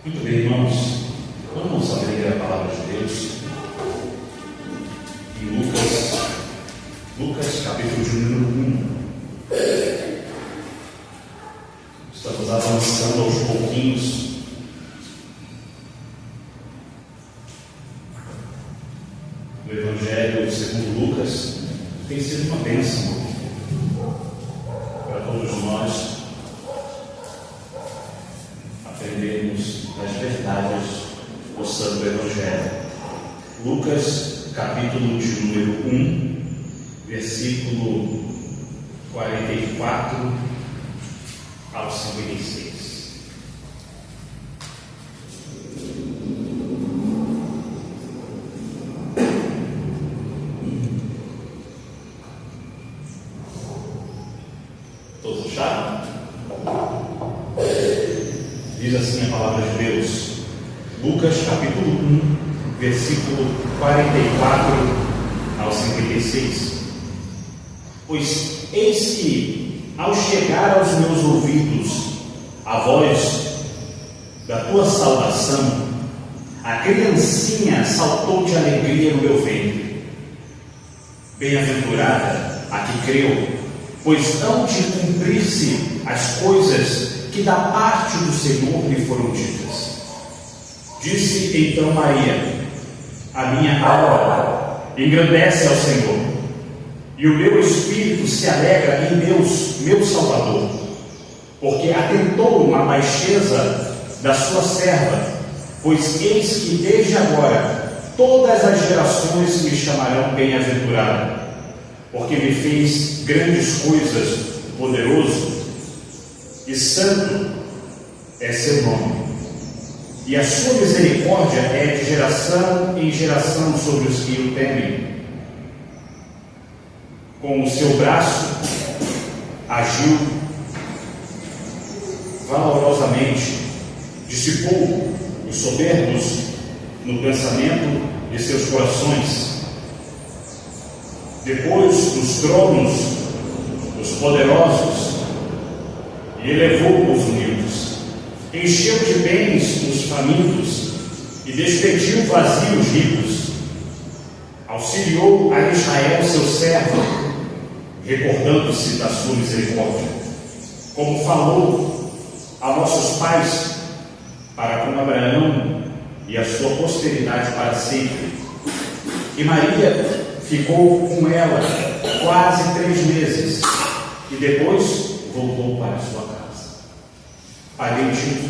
Muito bem, irmãos, vamos abrir a palavra de Deus em Lucas capítulo de número 1. Estamos avançando aos pouquinhos. O Evangelho segundo Lucas tem sido uma bênção para todos nós aprendermos das verdades do Santo Evangelho. Lucas, capítulo de número 1, versículo 44 ao 56. Todos acharam? Diz assim a palavra de Deus, Lucas capítulo 1, versículo 44 ao 56. Pois eis que, ao chegar aos meus ouvidos a voz da tua saudação, a criancinha saltou de alegria no meu ventre. Bem-aventurada a que creu, pois hão de cumprir-se as coisas que da parte do Senhor lhe foram ditas. Disse então Maria: a minha alma engrandece ao Senhor, e o meu espírito se alegra em Deus, meu Salvador, porque atentou na baixeza da sua serva, pois eis que desde agora todas as gerações me chamarão bem-aventurada, porque me fez grandes coisas, poderoso, e santo é seu nome, e a sua misericórdia é de geração em geração sobre os que o temem. Com o seu braço agiu valorosamente, dissipou os soberbos no pensamento de seus corações. Depois dos tronos os poderosos, e elevou os humildes, encheu de bens os famintos, e despediu vazios ricos. Auxiliou a Israel seu servo, recordando-se da sua misericórdia, como falou a nossos pais, para com Abraão e a sua posteridade para sempre. E Maria ficou com ela quase 3 meses, e depois voltou para a sua casa. Pai bendito,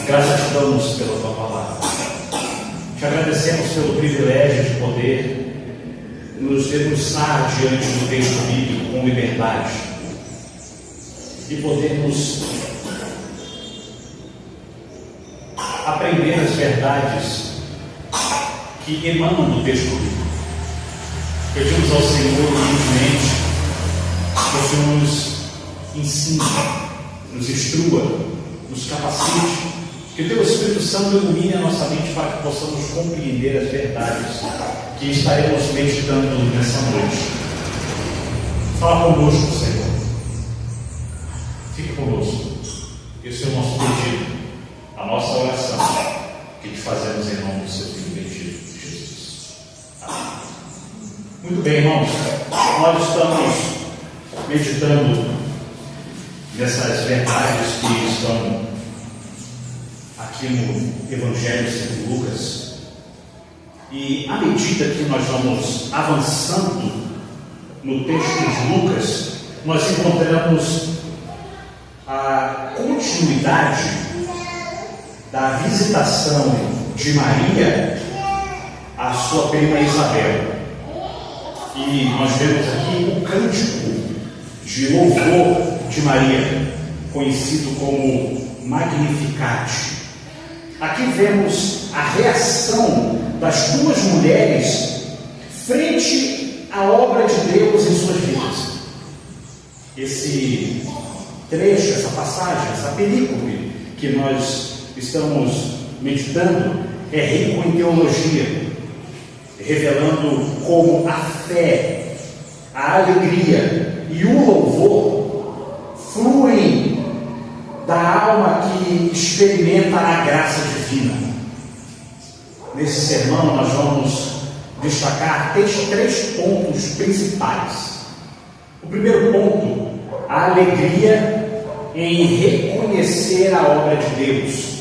graças te damos pela tua palavra. Te agradecemos pelo privilégio de poder nos debruçar diante do texto bíblico com liberdade e podermos aprender as verdades que emanam do texto bíblico. Pedimos ao Senhor humildemente que o Senhor nos ensine, nos instrua, nos capacite, que o teu Espírito Santo ilumine a nossa mente para que possamos compreender as verdades que estaremos meditando nessa noite. Fala conosco, Senhor. Fique conosco. Esse é o nosso pedido, a nossa oração, que te fazemos em nome do seu Filho bendito, Jesus. Amém. Muito bem, irmãos. Nós estamos meditando nessas verdades que estão aqui no Evangelho segundo Lucas, e à medida que nós vamos avançando no texto de Lucas, nós encontramos a continuidade da visitação de Maria à sua prima Isabel, e nós vemos aqui o cântico de louvor de Maria, conhecido como Magnificat. Aqui vemos a reação das 2 mulheres frente à obra de Deus em suas vidas. Esse trecho, essa passagem, essa película que nós estamos meditando é rico em teologia, revelando como a fé, a alegria e o louvor fluem da alma que experimenta a graça divina. Nesse sermão nós vamos destacar três pontos principais. O primeiro ponto, a alegria em reconhecer a obra de Deus,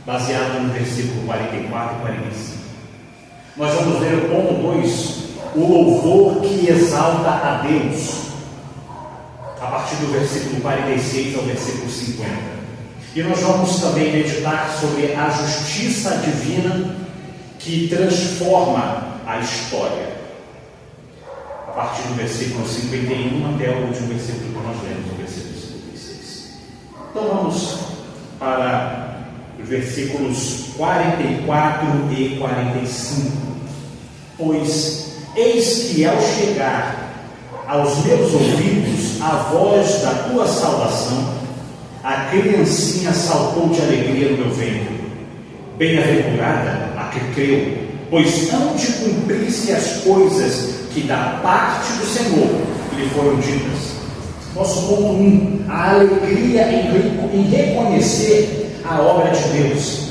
baseado no versículo 44 e 45. Nós vamos ver o ponto 2, o louvor que exalta a Deus, a partir do versículo 46 ao versículo 50. E nós vamos também meditar sobre a justiça divina que transforma a história, a partir do versículo 51 até o último versículo que nós lemos, o versículo 56. Então vamos para os versículos 44 e 45. Pois eis que ao chegar aos meus ouvidos a voz da tua salvação, a criancinha saltou de alegria no meu ventre. Bem-aventurada a que creu, pois hão de cumprir-se as coisas que da parte do Senhor lhe foram ditas. Nosso ponto 1, a alegria em reconhecer a obra de Deus.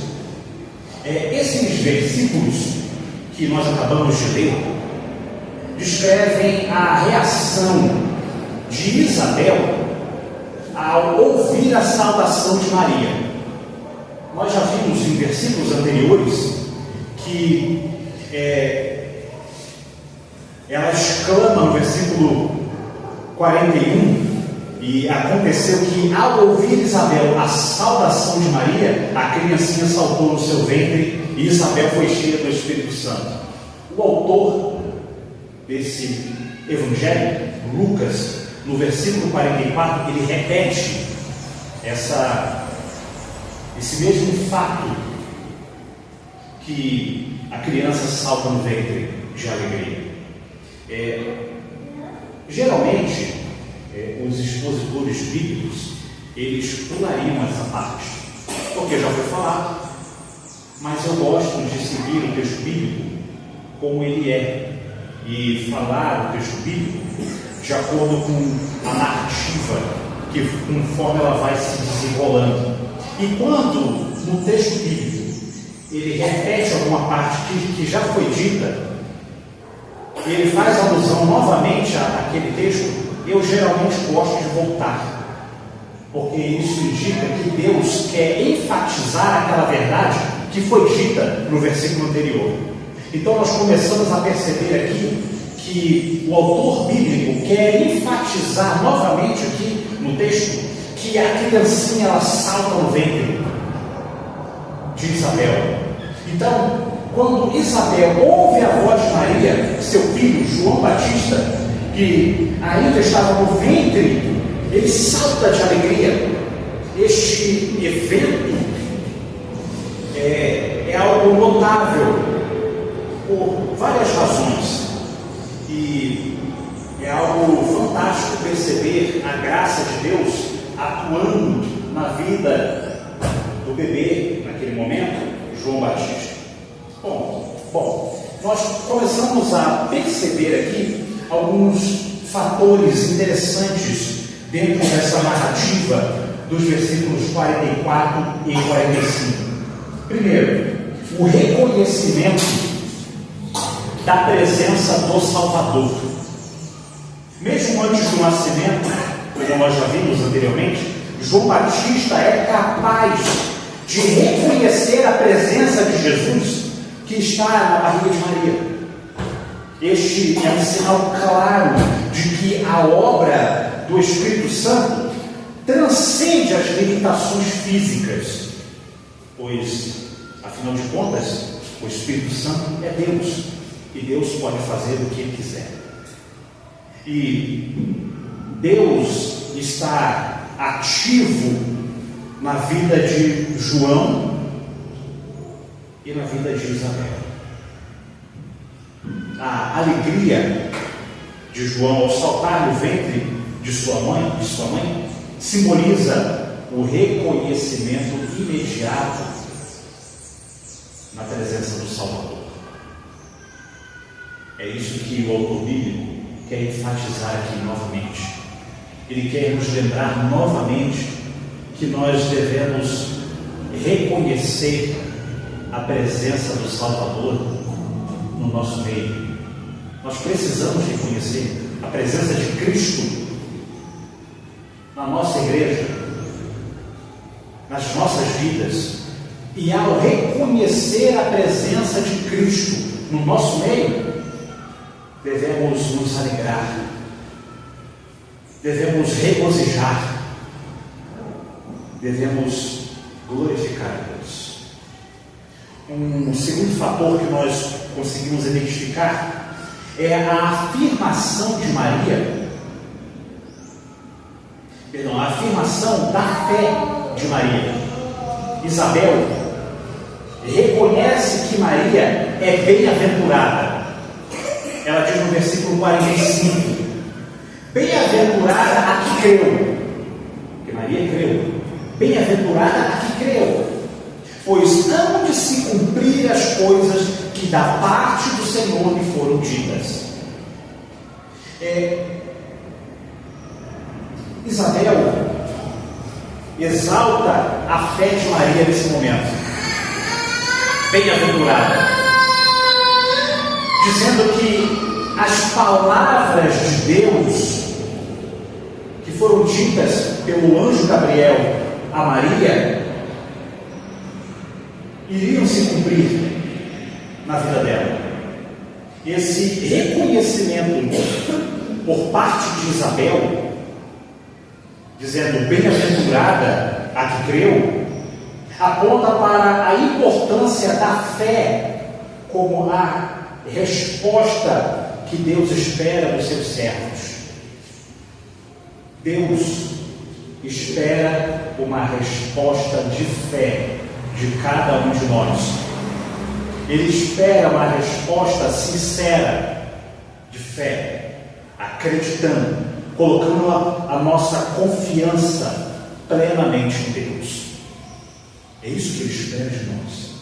Esses versículos que nós acabamos de ler descrevem a reação de Isabel ao ouvir a saudação de Maria. Nós já vimos em versículos anteriores que ela exclama no versículo 41, e aconteceu que ao ouvir Isabel a saudação de Maria, a criancinha saltou no seu ventre e Isabel foi cheia do Espírito Santo. O autor desse evangelho, Lucas, no versículo 44, ele repete esse mesmo fato, que a criança salta no ventre de alegria. Geralmente, os expositores bíblicos, eles pulariam essa parte, porque já foi falado, mas eu gosto de seguir o texto bíblico como ele é, e falar o texto bíblico de acordo com a narrativa, que conforme ela vai se desenrolando. E quando no texto bíblico ele repete alguma parte que já foi dita, ele faz alusão novamente àquele texto, eu geralmente gosto de voltar, porque isso indica que Deus quer enfatizar aquela verdade que foi dita no versículo anterior. Então nós começamos a perceber aqui que o autor bíblico quer enfatizar novamente aqui no texto que a criancinha ela salta no ventre de Isabel. Então, quando Isabel ouve a voz de Maria, seu filho João Batista, que ainda estava no ventre, ele salta de alegria. Este evento é algo notável por várias razões, e é algo fantástico perceber a graça de Deus atuando na vida do bebê naquele momento, João Batista. Bom, nós começamos a perceber aqui alguns fatores interessantes dentro dessa narrativa dos versículos 44 e 45. Primeiro, o reconhecimento da presença do Salvador. Mesmo antes do nascimento, como nós já vimos anteriormente, João Batista é capaz de reconhecer a presença de Jesus que está na barriga de Maria. Este é um sinal claro de que a obra do Espírito Santo transcende as limitações físicas, pois, afinal de contas, o Espírito Santo é Deus, e Deus pode fazer o que Ele quiser. E Deus está ativo na vida de João e na vida de Isabel. A alegria de João ao saltar no ventre de sua mãe, simboliza o reconhecimento imediato na presença do Salvador. É isso que o autor bíblico quer enfatizar aqui novamente. Ele quer nos lembrar novamente que nós devemos reconhecer a presença do Salvador no nosso meio. Nós precisamos reconhecer a presença de Cristo na nossa igreja, nas nossas vidas. E ao reconhecer a presença de Cristo no nosso meio, devemos nos alegrar, devemos regozijar, devemos glorificar a Deus. Um segundo fator que nós conseguimos identificar é a afirmação de Maria, a afirmação da fé de Maria. Isabel reconhece que Maria é bem-aventurada. Ela diz no versículo 45: bem-aventurada a que creu, porque Maria creu, bem-aventurada a que creu, pois hão de se cumprir as coisas que da parte do Senhor lhe foram ditas. Isabel exalta a fé de Maria nesse momento, bem-aventurada, dizendo que as palavras de Deus que foram ditas pelo anjo Gabriel a Maria iriam se cumprir na vida dela. Esse reconhecimento por parte de Isabel, dizendo bem-aventurada a que creu, aponta para a importância da fé como a resposta que Deus espera dos seus servos. Deus espera uma resposta de fé de cada um de nós. Ele espera uma resposta sincera de fé, acreditando, colocando a nossa confiança plenamente em Deus. É isso que Ele espera de nós.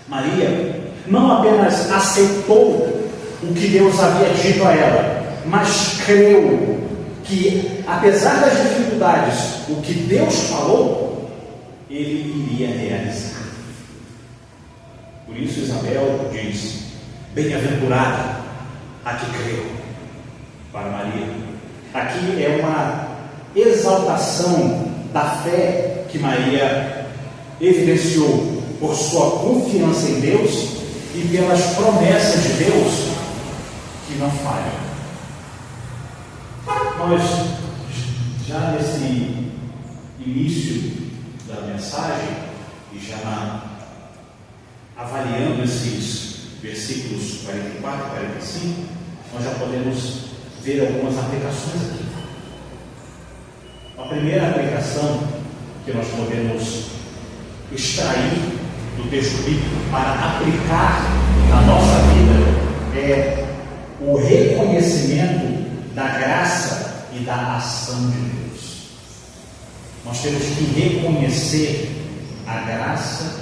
Maria não apenas aceitou o que Deus havia dito a ela, mas creu que, apesar das dificuldades, o que Deus falou, Ele iria realizar. Por isso Isabel diz: bem-aventurada a que creu, para Maria. Aqui é uma exaltação da fé que Maria evidenciou por sua confiança em Deus e pelas promessas de Deus que não falham. Nós, já nesse início da mensagem e já avaliando esses versículos 44 e 45, nós já podemos ver algumas aplicações aqui. A primeira aplicação que nós podemos extrair do texto bíblico para aplicar na nossa vida é o reconhecimento da graça e da ação de Deus. Nós temos que reconhecer a graça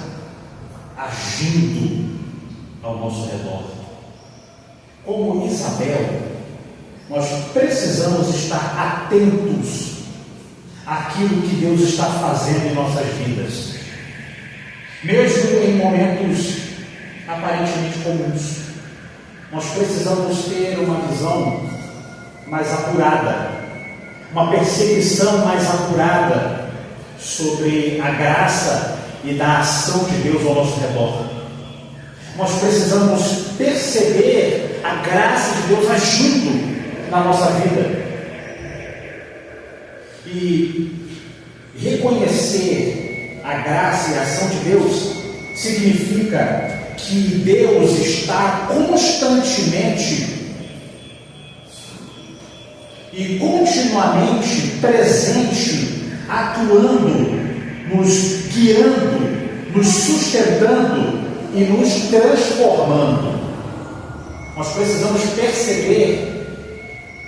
agindo ao nosso redor. Como Isabel, nós precisamos estar atentos àquilo que Deus está fazendo em nossas vidas, mesmo em momentos aparentemente comuns. Nós precisamos ter uma visão mais apurada, uma percepção mais apurada sobre a graça e da ação de Deus ao nosso redor. Nós precisamos perceber a graça de Deus agindo na nossa vida e reconhecer a graça e a ação de Deus significa que Deus está constantemente e continuamente presente, atuando, nos guiando, nos sustentando e nos transformando. Nós precisamos perceber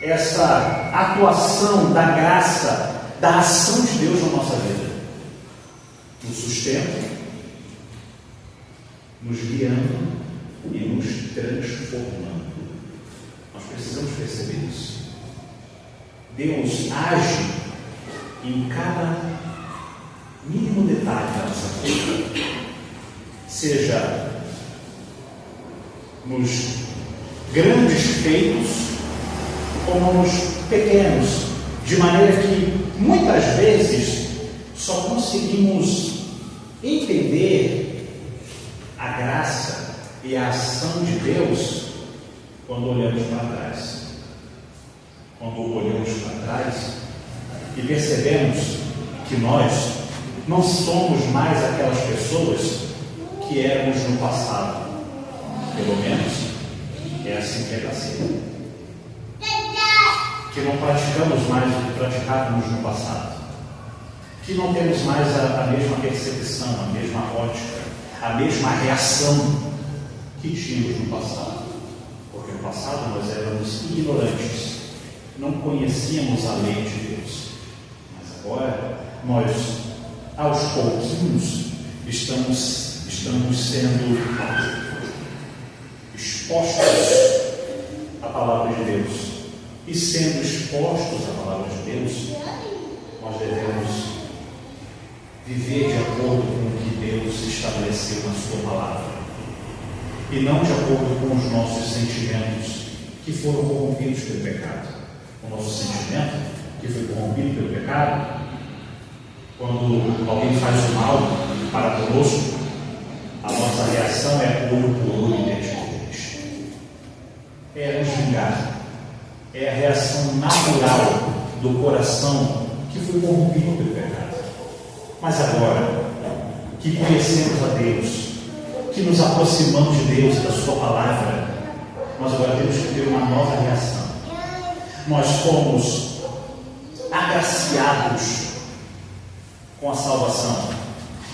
essa atuação da graça, da ação de Deus na nossa vida, nos sustenta, nos guiando e nos transformando. Nós precisamos perceber isso. Deus age em cada mínimo detalhe da nossa vida, seja nos grandes feitos como nos pequenos, de maneira que muitas vezes só conseguimos entender a graça e a ação de Deus quando olhamos para trás. Quando olhamos para trás e percebemos que nós não somos mais aquelas pessoas que éramos no passado. Pelo menos é assim que é para ser. Que não praticamos mais o que praticávamos no passado. Que não temos mais a mesma percepção, a mesma ótica, a mesma reação que tínhamos no passado. Porque no passado nós éramos ignorantes, não conhecíamos a lei de Deus. Mas agora nós, aos pouquinhos, estamos sendo expostos à palavra de Deus. E sendo expostos à palavra de Deus, nós devemos viver de acordo com o que Deus estabeleceu na sua palavra, e não de acordo com os nossos sentimentos que foram corrompidos pelo pecado. O nosso sentimento que foi corrompido pelo pecado, quando alguém faz o mal para conosco, a nossa reação é olho por olho e dente por dente. É nos vingar. É a reação natural do coração que foi corrompido pelo pecado. Mas agora que conhecemos a Deus, que nos aproximamos de Deus e da sua palavra, nós agora temos que ter uma nova reação. Nós fomos agraciados com a salvação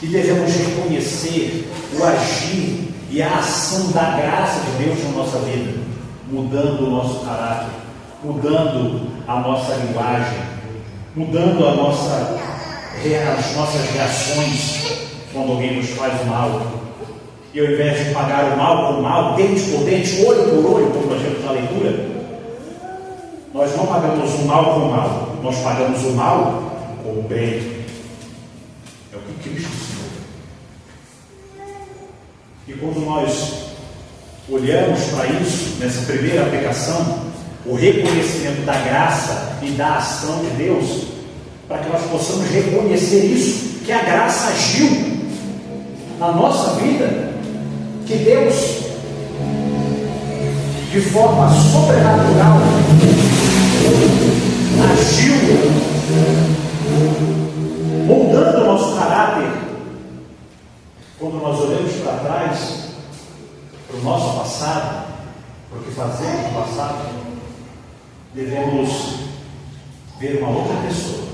e devemos reconhecer o agir e a ação da graça de Deus na nossa vida, mudando o nosso caráter, mudando a nossa linguagem, mudando as nossas reações quando alguém nos faz o mal. E ao invés de pagar o mal com o mal, dente por dente, olho por olho, como nós vemos na leitura, nós não pagamos o mal com o mal, nós pagamos o mal com o bem. É o que Cristo ensinou. E quando nós olhamos para isso, nessa primeira aplicação, o reconhecimento da graça e da ação de Deus, para que nós possamos reconhecer isso, que a graça agiu na nossa vida, que Deus, de forma sobrenatural, agiu, moldando o nosso caráter. Quando nós olhamos para trás, para o nosso passado, para o que fazemos no passado, devemos ver uma outra pessoa,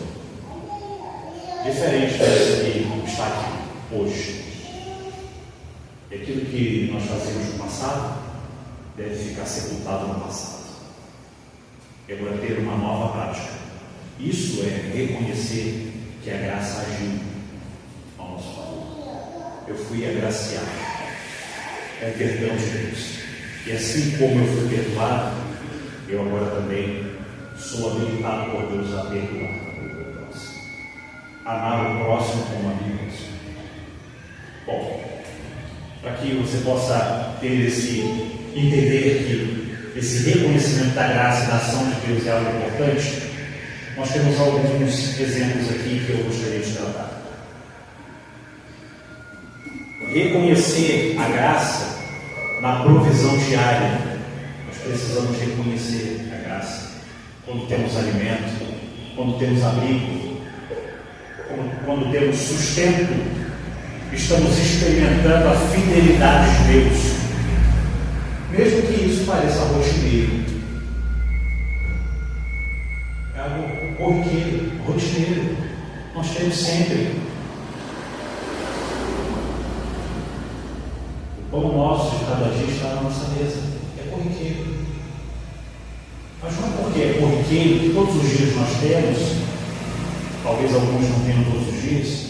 diferente dessa que está aqui hoje. E aquilo que nós fazemos no passado deve ficar sepultado no passado. E agora ter uma nova prática. Isso é reconhecer que a graça agiu ao nosso favor. Eu fui agraciado. É o perdão de Deus. E assim como eu fui perdoado, eu agora também sou habilitado por Deus a perdoar o próximo. Amar o próximo como a mim mesmo. Bom, para que você possa ter entender que esse reconhecimento da graça e da ação de Deus é algo importante, nós temos alguns exemplos aqui que eu gostaria de tratar. Reconhecer a graça na provisão diária. Nós precisamos reconhecer a graça quando temos alimento, quando temos abrigo, quando temos sustento. Estamos experimentando a fidelidade de Deus, mesmo que isso pareça rotineiro. É algo corriqueiro, rotineiro. Nós temos sempre o pão nosso de cada dia está na nossa mesa. É corriqueiro. Mas não é porque é corriqueiro que todos os dias nós temos, talvez alguns não tenham todos os dias,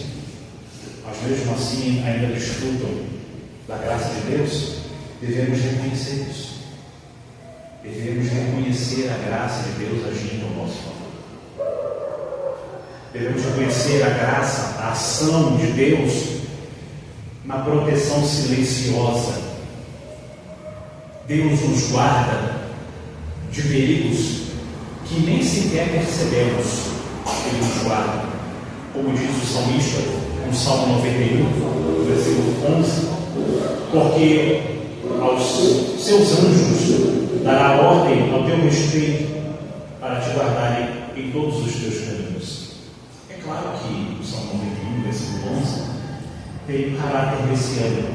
mas mesmo assim ainda desfrutam da graça de Deus. Devemos reconhecer isso. Devemos reconhecer a graça de Deus agindo ao nosso favor. Devemos reconhecer a graça, a ação de Deus na proteção silenciosa. Deus nos guarda de perigos que nem sequer percebemos. Ele nos guarda, como diz o salmista no Salmo 91, versículo 11, porque aos seus anjos dará ordem ao teu respeito para te guardarem em todos os teus caminhos. É claro que o Salmo 91, versículo 11, tem um caráter messiânico,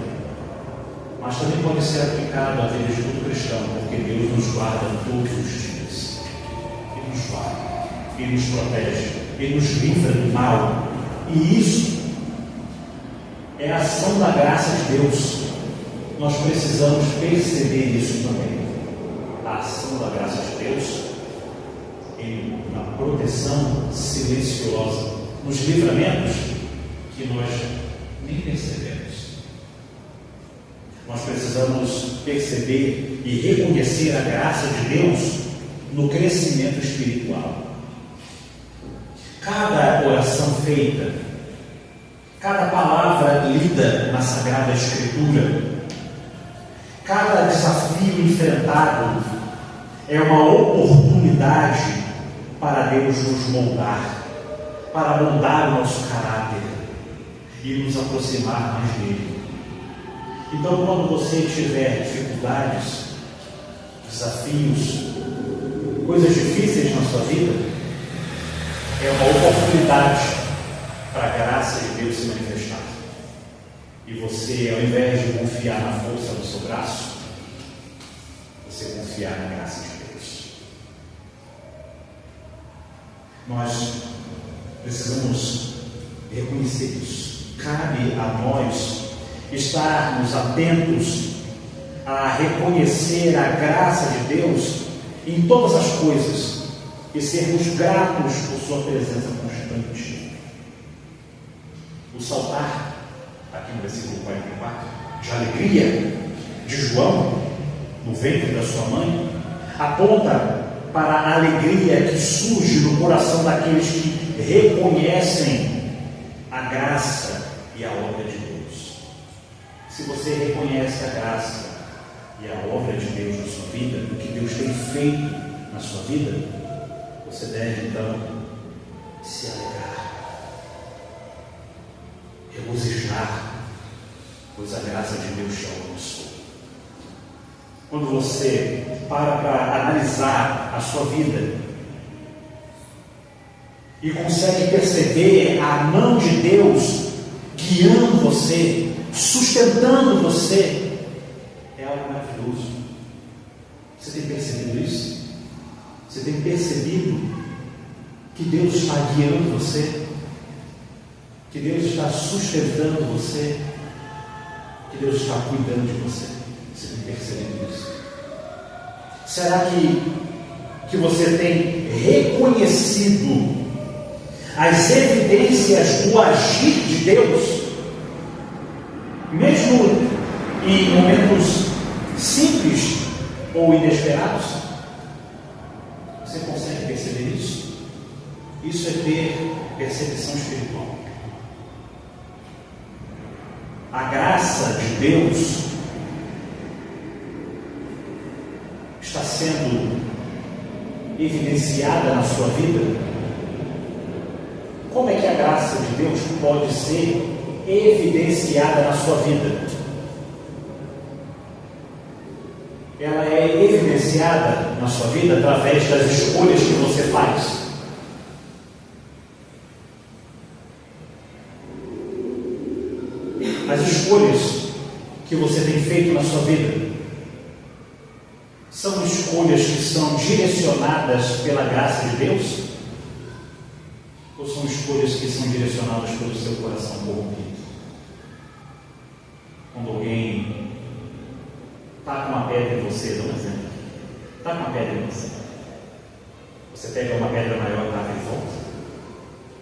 mas também pode ser aplicado à vida de todo cristão, porque Deus nos guarda todos os dias. Ele nos guarda, Ele nos protege, Ele nos livra do mal. E isso é a ação da graça de Deus. Nós precisamos perceber isso também. A ação da graça de Deus na proteção silenciosa, nos livramentos que nós nem percebemos. Nós precisamos perceber e reconhecer a graça de Deus no crescimento espiritual. Cada oração feita, cada palavra lida na Sagrada Escritura, cada desafio enfrentado é uma oportunidade para Deus nos moldar, para moldar o nosso caráter e nos aproximar mais dele. Então, quando você tiver dificuldades, desafios, coisas difíceis na sua vida, é uma oportunidade para a graça de Deus se manifestar. E você, ao invés de confiar na força do seu braço, você confiar na graça de Deus. Nós precisamos reconhecer isso. Cabe a nós estarmos atentos a reconhecer a graça de Deus em todas as coisas e sermos gratos por sua presença constante. O saltar, aqui no versículo 44, de alegria de João, no ventre da sua mãe, aponta para a alegria que surge no coração daqueles que reconhecem a graça e a obra de Deus. Se você reconhece a graça e a obra de Deus na sua vida, o que Deus tem feito na sua vida, você deve então se alegrar, regozijar, pois a graça de Deus te alcançou. Quando você para analisar a sua vida e consegue perceber a mão de Deus guiando você, sustentando você, é algo maravilhoso. Você tem percebido isso? Você tem percebido que Deus está guiando você? Que Deus está sustentando você? Que Deus está cuidando de você? Você tem percebido isso? Será que você tem reconhecido as evidências do agir de Deus, mesmo em momentos simples ou inesperados? Você consegue perceber isso? Isso é ter percepção espiritual. A graça de Deus está sendo evidenciada na sua vida. Como é que a graça de Deus pode ser evidenciada na sua vida? Ela é evidenciada na sua vida através das escolhas que você faz. As escolhas que você tem feito na sua vida são escolhas que são direcionadas pela graça de Deus? Ou são escolhas que são direcionadas pelo seu coração corrompido? Quando alguém está com uma pedra em você, dá um exemplo. Está com uma pedra em você. Você pega uma pedra maior e dá em volta.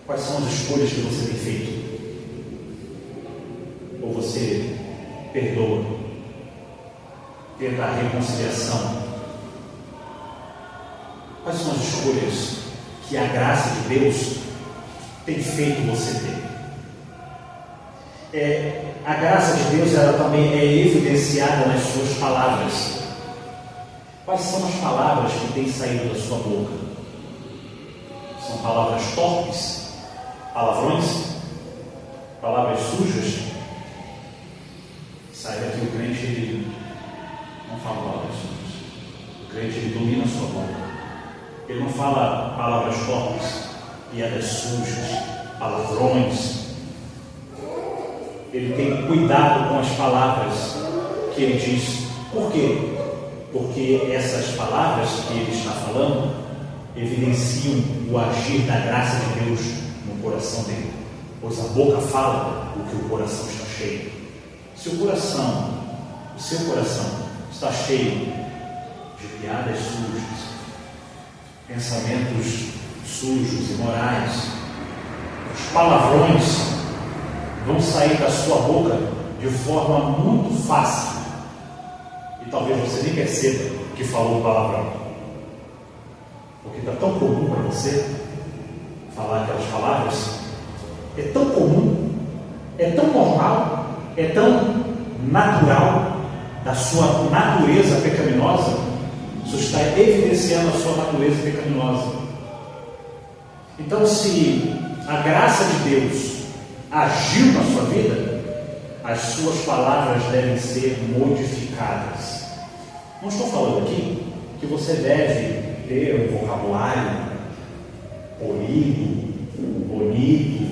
Quais são as escolhas que você tem feito? Ou você perdoa, tenta a reconciliação? Quais são as escolhas que a graça de Deus tem feito você ter? A graça de Deus, ela também é evidenciada nas suas palavras. Quais são as palavras que têm saído da sua boca? São palavras torpes? Palavrões? Palavras sujas? Saiba que o crente, ele não fala palavras sujas. O crente, ele domina a sua boca. Ele não fala palavras torpes, piadas sujas, palavrões. Ele tem cuidado com as palavras que ele diz. Por quê? Porque essas palavras que ele está falando evidenciam o agir da graça de Deus no coração dele. Pois a boca fala o que o coração está cheio. Se o seu coração está cheio de piadas sujas, pensamentos sujos, imorais, os palavrões vão sair da sua boca de forma muito fácil. E talvez você nem perceba que falou palavrão. Porque está tão comum para você falar aquelas palavras. É tão comum, é tão normal, é tão natural da sua natureza pecaminosa. Isso está evidenciando a sua natureza pecaminosa. Então, se a graça de Deus agiu na sua vida, as suas palavras devem ser modificadas. Não estou falando aqui que você deve ter um vocabulário polido, bonito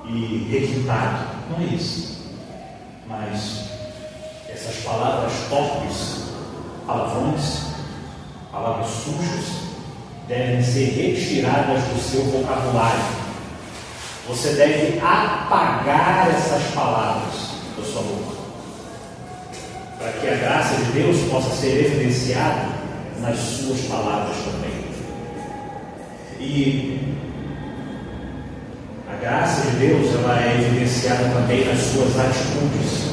e requintado. Não é isso. Mas essas palavras torpes, palavrões, palavras sujas, devem ser retiradas do seu vocabulário. Você deve apagar essas palavras da sua boca, para que a graça de Deus possa ser evidenciada nas suas palavras também. E a graça de Deus, ela é evidenciada também nas suas atitudes.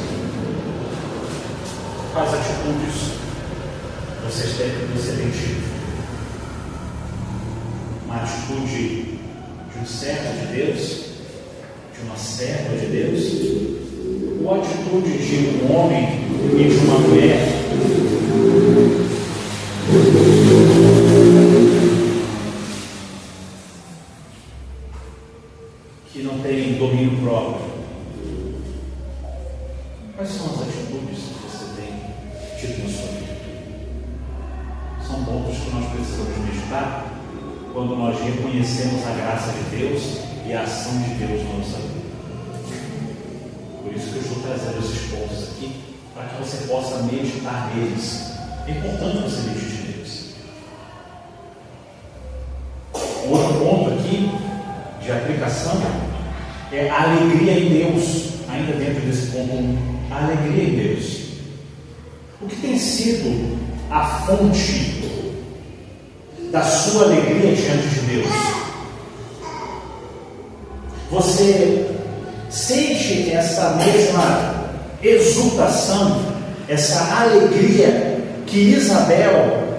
Quais atitudes você tem tido? Uma atitude de um servo de Deus, de uma serva de Deus, ou a atitude de um homem e de uma mulher que não tem domínio próprio? Quais são as atitudes que você tem tido na sua vida? São pontos que nós precisamos meditar quando nós reconhecemos a graça de Deus e a ação de Deus na nossa vida. Por isso que eu estou trazendo esses pontos aqui, para que você possa meditar neles. É importante você meditar neles. O outro ponto aqui, de aplicação, é a alegria em Deus. Ainda dentro desse ponto 1, a alegria em Deus. O que tem sido a fonte da sua alegria diante de Deus? Você sente essa mesma exultação, essa alegria que Isabel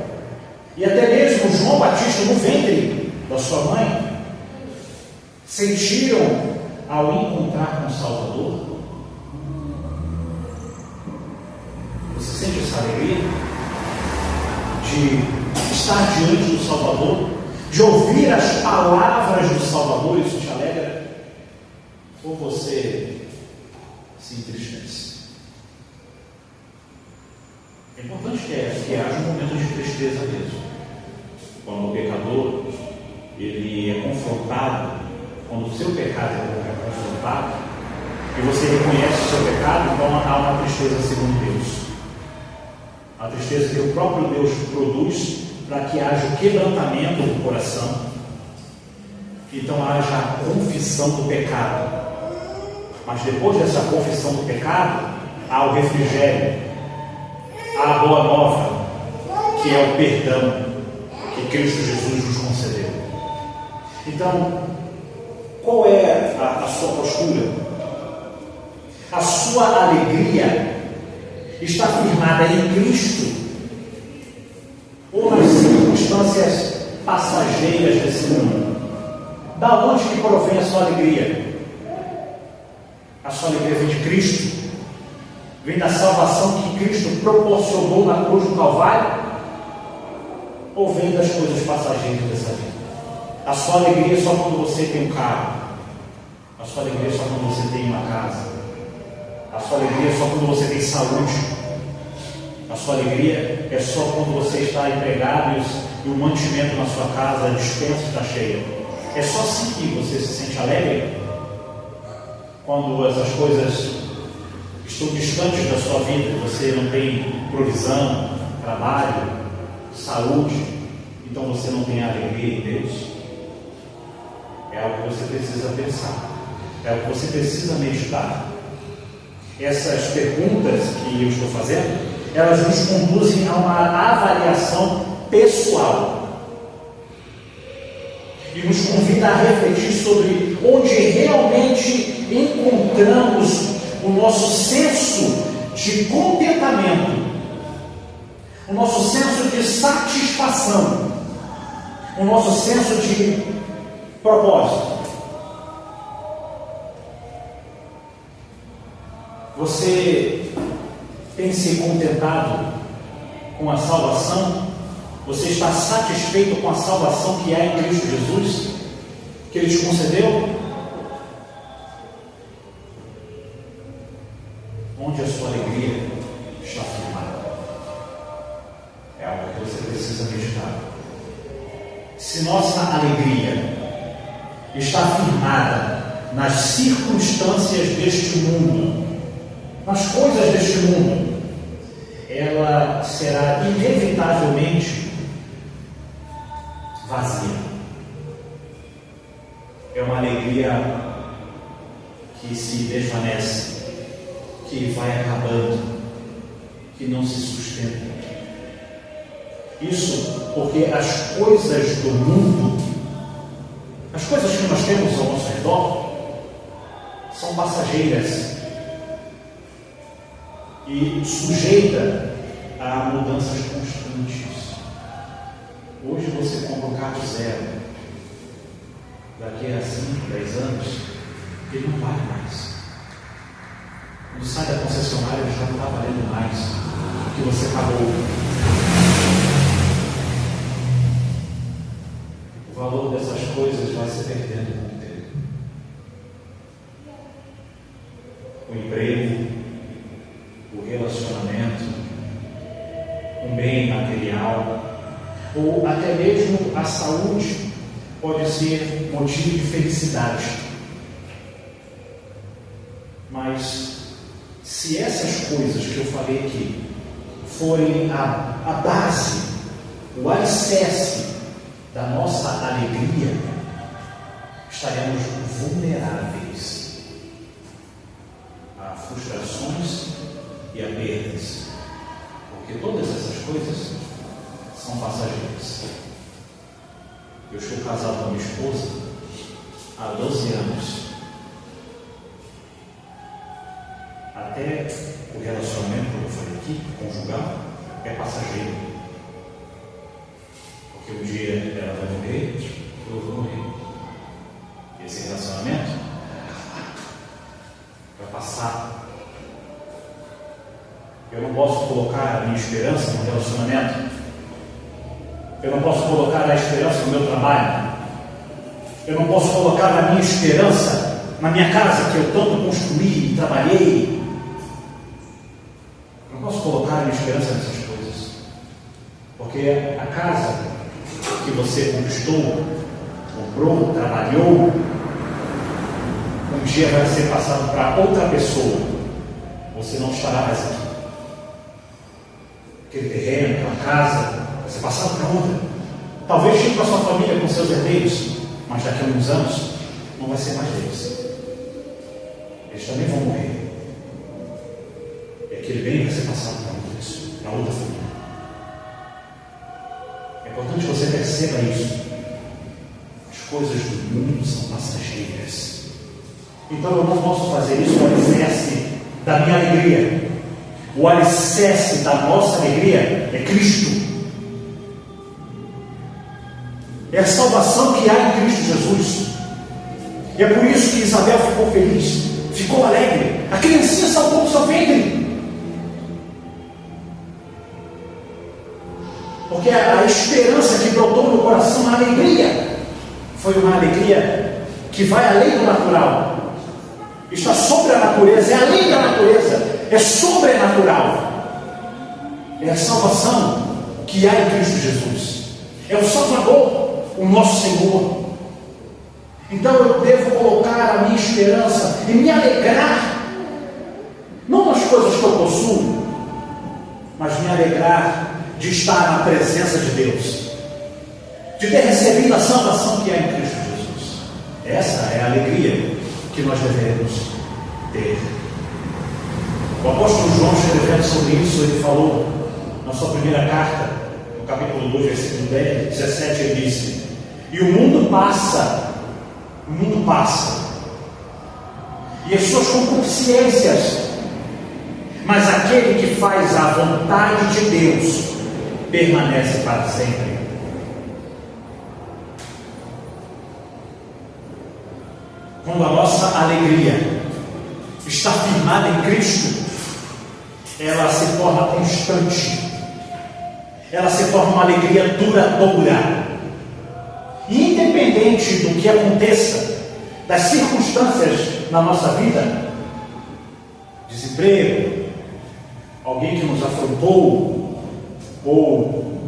e até mesmo João Batista no ventre da sua mãe sentiram ao encontrar com o Salvador? Você sente essa alegria de estar diante do Salvador, de ouvir as palavras do Salvador? Isso te alegra? Ou você se entristece? É importante que haja um momento de tristeza mesmo. Quando o pecador ele é confrontado, quando o seu pecado é confrontado, e você reconhece o seu pecado, então há uma tristeza segundo Deus. A tristeza que o próprio Deus produz para que haja o quebrantamento do coração. Então haja a confissão do pecado. Mas depois dessa confissão do pecado, há o refrigério, há a boa nova, que é o perdão que Cristo Jesus nos concedeu. Então, qual é a sua postura? A sua alegria está firmada em Cristo ou nas circunstâncias passageiras desse mundo? Da onde que provém a sua alegria? A sua alegria vem de Cristo? Vem da salvação que Cristo proporcionou na cruz do Calvário? Ou vem das coisas passageiras dessa vida? A sua alegria é só quando você tem um carro. A sua alegria é só quando você tem uma casa. A sua alegria é só quando você tem saúde. A sua alegria é só quando você está empregado e o mantimento na sua casa, a despensa está cheia. É só assim que você se sente alegre? Quando essas coisas estão distantes da sua vida, você não tem provisão, trabalho, saúde, então você não tem alegria em Deus? É algo que você precisa pensar, é algo que você precisa meditar. Essas perguntas que eu estou fazendo, elas nos conduzem a uma avaliação pessoal e nos convida a refletir sobre onde realmente encontramos o nosso senso de contentamento, o nosso senso de satisfação, o nosso senso de propósito. Você tem se contentado com a salvação? Você está satisfeito com a salvação que há em Cristo Jesus, que Ele te concedeu? Onde a sua alegria está firmada? É algo que você precisa meditar. Se nossa alegria está firmada nas circunstâncias deste mundo, nas coisas deste mundo, ela será inevitavelmente vazia. É uma alegria que se desvanece, que vai acabando, que não se sustenta. Isso porque as coisas do mundo, as coisas que nós temos ao nosso redor, são passageiras e sujeita a mudanças constantes. Hoje você compra um carro zero, daqui a 5, 10 anos ele não vale mais. Quando sai da concessionária ele já não está valendo mais do que você pagou. O valor dessas coisas vai se perdendo com o tempo. O emprego, o relacionamento, um bem material, ou até mesmo a saúde pode ser motivo de felicidade. Mas se essas coisas que eu falei aqui forem a base, o alicerce da nossa alegria, estaremos vulneráveis a frustrações e a perdas, porque todas essas coisas são passageiras. Eu estou casado com a minha esposa há 12 anos. Até o relacionamento, como eu falei aqui, conjugal, é passageiro. Porque um dia ela vai morrer, eu vou morrer. Esse relacionamento vai passar. Eu não posso colocar a minha esperança no relacionamento. Eu não posso colocar a esperança no meu trabalho. Eu não posso colocar a minha esperança na minha casa que eu tanto construí e trabalhei. Eu não posso colocar a minha esperança nessas coisas. Porque a casa que você conquistou, comprou, trabalhou, um dia vai ser passado para outra pessoa. Você não estará mais aqui. Aquele terreno, aquela casa, vai ser passado para outra. Talvez chegue para a sua família com seus herdeiros, mas daqui a alguns anos não vai ser mais deles. Eles também vão morrer. E aquele bem vai ser passado para outra família. É importante que você perceba isso. As coisas do mundo são passageiras. Então eu não posso fazer isso no alicerce da minha alegria. O alicerce da nossa alegria é Cristo. É a salvação que há em Cristo Jesus. E é por isso que Isabel ficou feliz, ficou alegre. A criancinha saltou do seu ventre. Porque a esperança que brotou no coração, a alegria, foi uma alegria que vai além do natural. Está sobre a natureza, é além da natureza, é sobrenatural. É a salvação que há em Cristo Jesus. É o Salvador, o nosso Senhor. Então eu devo colocar a minha esperança e me alegrar, não nas coisas que eu possuo, mas me alegrar de estar na presença de Deus, de ter recebido a salvação que há em Cristo Jesus. Essa é a alegria que nós devemos ter. O apóstolo João, escrevendo sobre isso, ele falou na sua primeira carta, no capítulo 2, versículo 17, ele disse: e o mundo passa, e as suas concupiscências, mas aquele que faz a vontade de Deus permanece para sempre. Quando a nossa alegria está firmada em Cristo, ela se torna constante, ela se torna uma alegria duradoura. E independente do que aconteça, das circunstâncias na nossa vida, desemprego, alguém que nos afrontou, ou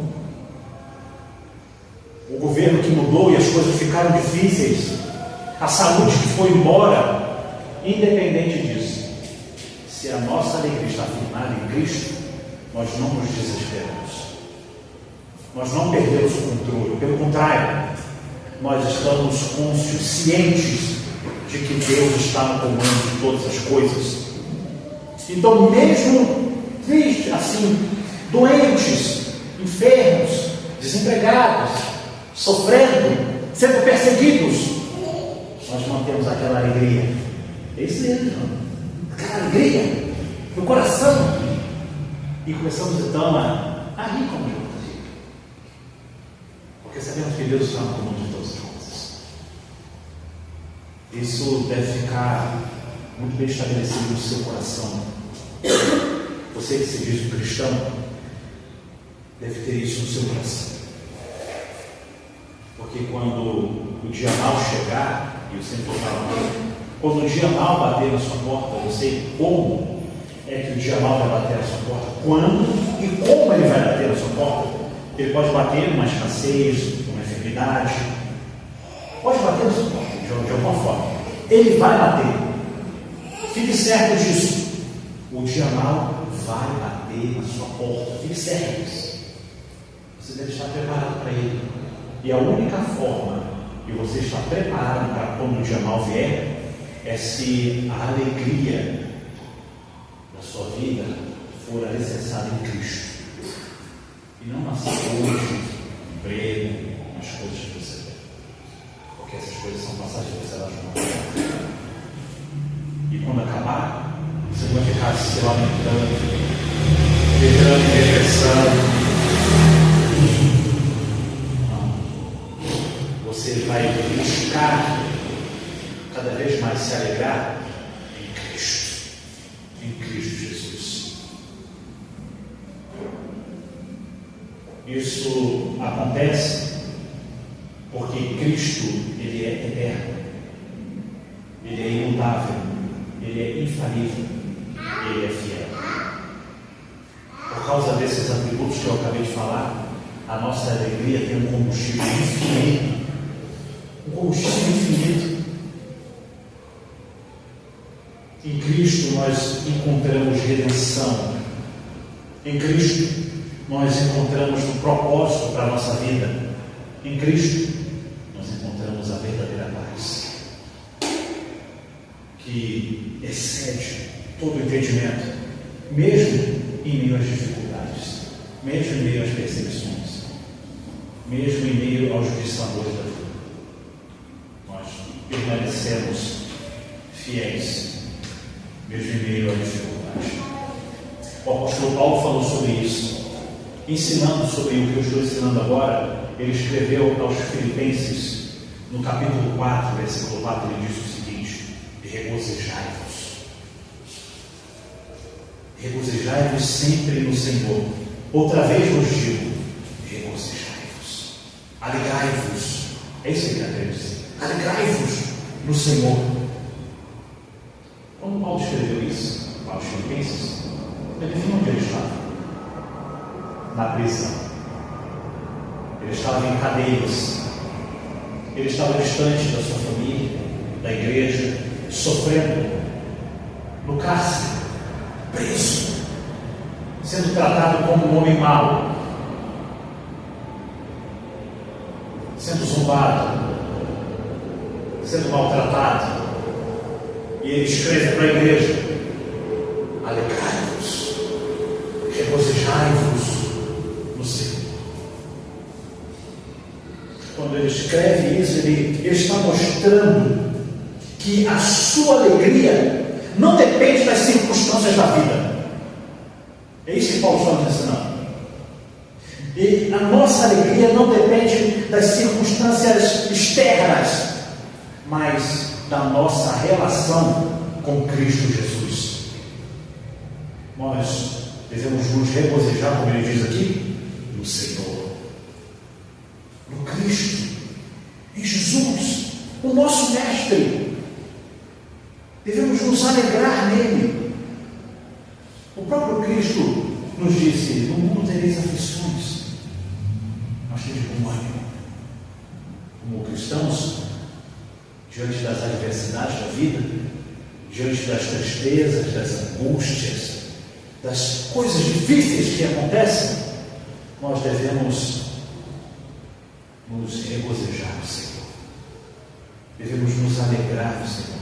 o governo que mudou e as coisas ficaram difíceis, a saúde que foi embora, independente disso, se a nossa alegria está firmada em Cristo, nós não nos desesperamos, nós não perdemos o controle, pelo contrário, nós estamos conscientes de que Deus está no comando de todas as coisas. Então, mesmo assim, doentes, enfermos, desempregados, sofrendo, sendo perseguidos, nós mantemos aquela alegria. É isso mesmo, aquela alegria no coração. E começamos então a rir como Deus. Porque sabemos que Deus está no comando de todas as coisas. Isso deve ficar muito bem estabelecido no seu coração. Você que se diz um cristão, deve ter isso no seu coração. Porque quando o dia mau chegar, e eu sempre falo, quando o dia mau bater na sua porta, eu não sei como é que o dia mau vai bater na sua porta, quando e como ele vai bater na sua porta. Ele pode bater numa escassez, numa enfermidade, pode bater na sua porta de alguma forma. Ele vai bater. Fique certo disso. O dia mau vai bater na sua porta. Fique certo disso. Você deve estar preparado para ele. E a única forma de você estar preparado para quando o dia mau vier é se a alegria da sua vida for alicerçada em Cristo. E não na saúde, emprego, nas coisas que você tem. Porque essas coisas são passageiras, elas não. E quando acabar, você não vai ficar se lamentando, entrando em depressão. Não. Você vai buscar cada vez mais se alegrar em Cristo Jesus. Isso acontece porque Cristo, Ele é eterno, Ele é imutável, Ele é infalível, Ele é fiel. Por causa desses atributos que eu acabei de falar, a nossa alegria tem um combustível infinito. Um combustível infinito. Em Cristo nós encontramos redenção. Em Cristo nós encontramos um propósito para a nossa vida. Em Cristo nós encontramos a verdadeira paz, que excede todo o entendimento, mesmo em meio às dificuldades, mesmo em meio às perseguições, mesmo em meio aos dissabores da vida. Nós permanecemos fiéis, mesmo em meio às dificuldades. O apóstolo Paulo falou sobre isso, ensinando sobre o que eu estou ensinando agora. Ele escreveu aos Filipenses, No capítulo 4, versículo 4, ele diz o seguinte: regozijai-vos. Regozijai-vos sempre no Senhor. Outra vez vos digo, regozijai-vos. Alegrai-vos. É isso que ele quer dizer. Alegrai-vos no Senhor. Quando Paulo escreveu isso, para os Filipenses, ele viu onde ele estava. Na prisão. Ele estava em cadeias. Ele estava distante da sua família, da igreja, sofrendo no cárcere, preso, sendo tratado como um homem mau, sendo zombado, sendo maltratado. E ele escreve para a igreja: alegrai-vos, regozijai-vos no Senhor. Quando ele escreve isso, ele está mostrando que a sua alegria não depende das circunstâncias da vida. É isso que Paulo está nos ensinando. E a nossa alegria não depende das circunstâncias externas, mas da nossa relação com Cristo Jesus. Nós devemos nos regozijar, como ele diz aqui, no Senhor, no Cristo, em Jesus, o nosso Mestre. Devemos nos alegrar nele. O próprio Cristo nos disse: no mundo tereis aflições, mas tende bom ânimo. Como cristãos, diante das adversidades da vida, diante das tristezas, das angústias, das coisas difíceis que acontecem, nós devemos nos regozijar no Senhor. Devemos nos alegrar no Senhor,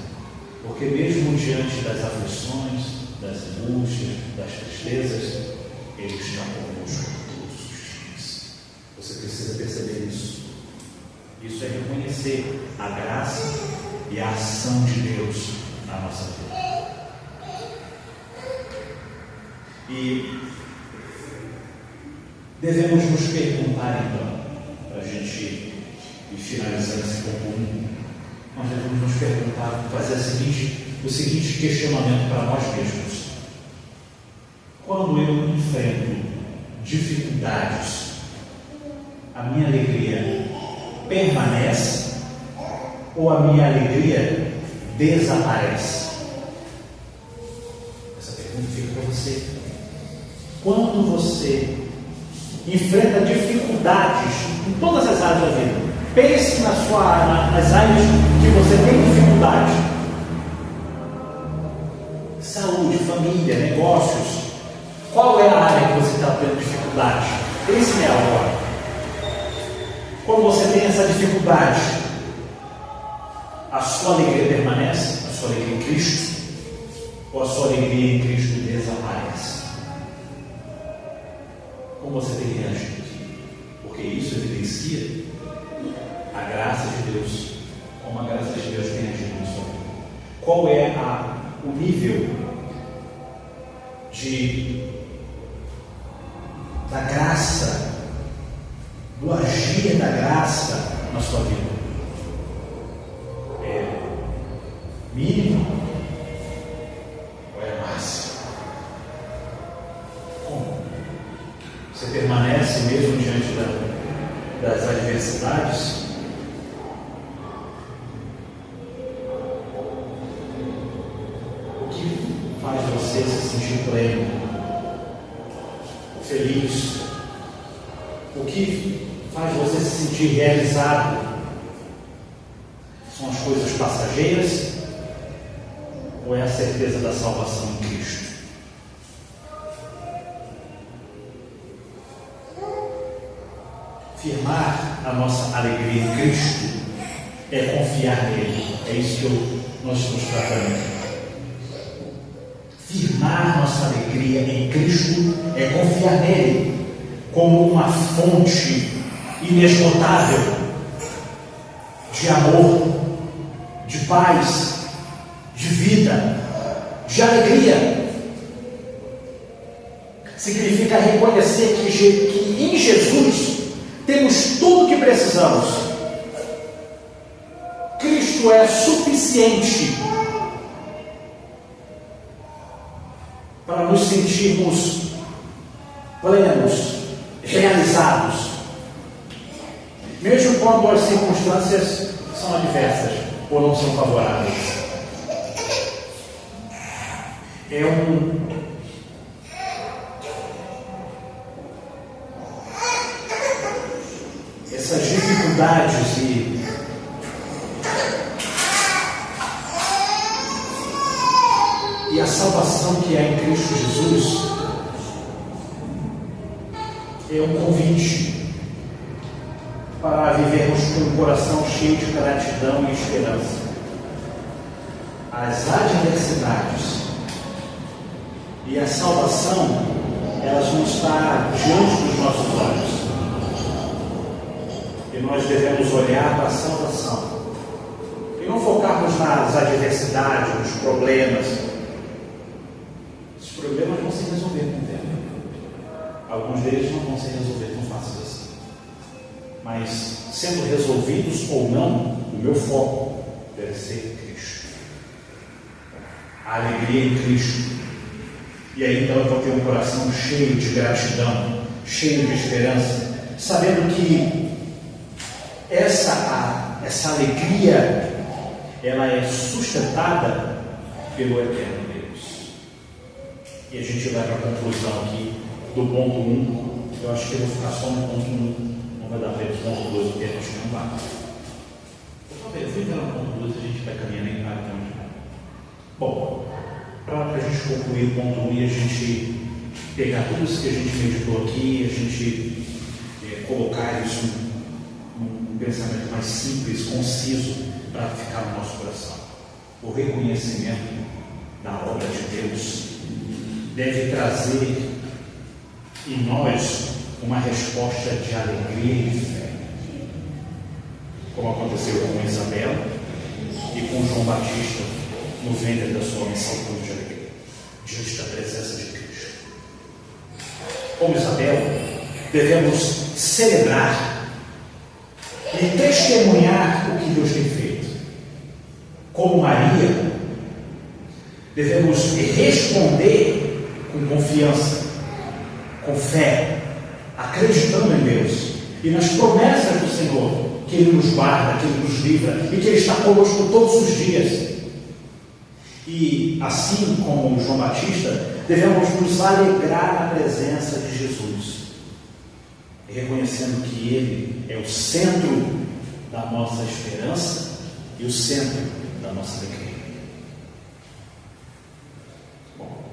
porque mesmo diante das aflições, das angústias, das tristezas, Ele está conosco todos os dias. Você precisa perceber isso. Isso é reconhecer a graça e a ação de Deus na nossa vida. E devemos nos perguntar então, para a gente ir finalizando esse ponto 1, nós devemos nos perguntar, fazer o seguinte questionamento para nós mesmos: quando eu enfrento dificuldades, a minha alegria permanece ou a minha alegria desaparece? Essa pergunta fica para você. Quando você enfrenta dificuldades em todas as áreas da vida, pense nas áreas que você tem dificuldade: saúde, família, negócios. Qual é a área que você está tendo dificuldade? Pense nela agora. Quando você tem essa dificuldade, a sua alegria permanece? A sua alegria em Cristo? Ou a sua alegria em Cristo desaparece? Como você tem reagido? Porque isso evidencia a graça de Deus, como a graça de Deus tem agido na sua vida. Qual é o nível da graça, do agir da graça na sua vida? É mínimo ou é máximo? Como? Você permanece mesmo diante das adversidades? O que faz você se sentir pleno, feliz? O que faz você se sentir realizado? São as coisas passageiras ou é a certeza da salvação em Cristo? Firmar a nossa alegria em Cristo é confiar nele. É isso que nós estamos tratando aqui. Firmar nossa alegria em Cristo é confiar nele como uma fonte inesgotável de amor, de paz, de vida, de alegria. Significa reconhecer que, em Jesus temos tudo o que precisamos. Cristo é suficiente para nos sentirmos plenos, realizados, mesmo quando as circunstâncias são adversas ou não são favoráveis. Essas dificuldades e a salvação que há em Cristo Jesus é um convite para vivermos com um coração cheio de gratidão e esperança. As adversidades e a salvação, elas vão estar diante dos nossos olhos. E nós devemos olhar para a salvação e não focarmos nas adversidades, nos problemas. Os problemas vão se resolver com o tempo. Alguns deles não vão se resolver tão fáceis assim. Mas, sendo resolvidos ou não, o meu foco deve ser Cristo. A alegria em Cristo. E aí então eu vou ter um coração cheio de gratidão, cheio de esperança, sabendo que essa alegria, ela é sustentada pelo eterno Deus. E a gente vai para a conclusão aqui do ponto 1. Eu acho que eu vou ficar só no ponto 1. Não vai dar para ir para o ponto 2, porque acho que não vai. Eu vou entrar no ponto 2 e a gente vai caminhando em cada onde vai. Bom, para a gente concluir o ponto 1 e a gente pegar tudo isso que a gente meditou aqui, a gente colocar isso num pensamento mais simples, conciso, para ficar no nosso coração. O reconhecimento da obra de Deus deve trazer em nós uma resposta de alegria e de fé, como aconteceu com Isabel e com João Batista no ventre da sua mãe, saltando de alegria diante da presença de Cristo. Como Isabel, devemos celebrar e testemunhar o que Deus tem feito. Como Maria, devemos responder com confiança, com fé, acreditando em Deus e nas promessas do Senhor, que Ele nos guarda, que Ele nos livra e que Ele está conosco todos os dias. E assim como João Batista, devemos nos alegrar na presença de Jesus, reconhecendo que Ele é o centro da nossa esperança e o centro da nossa alegria. Bom,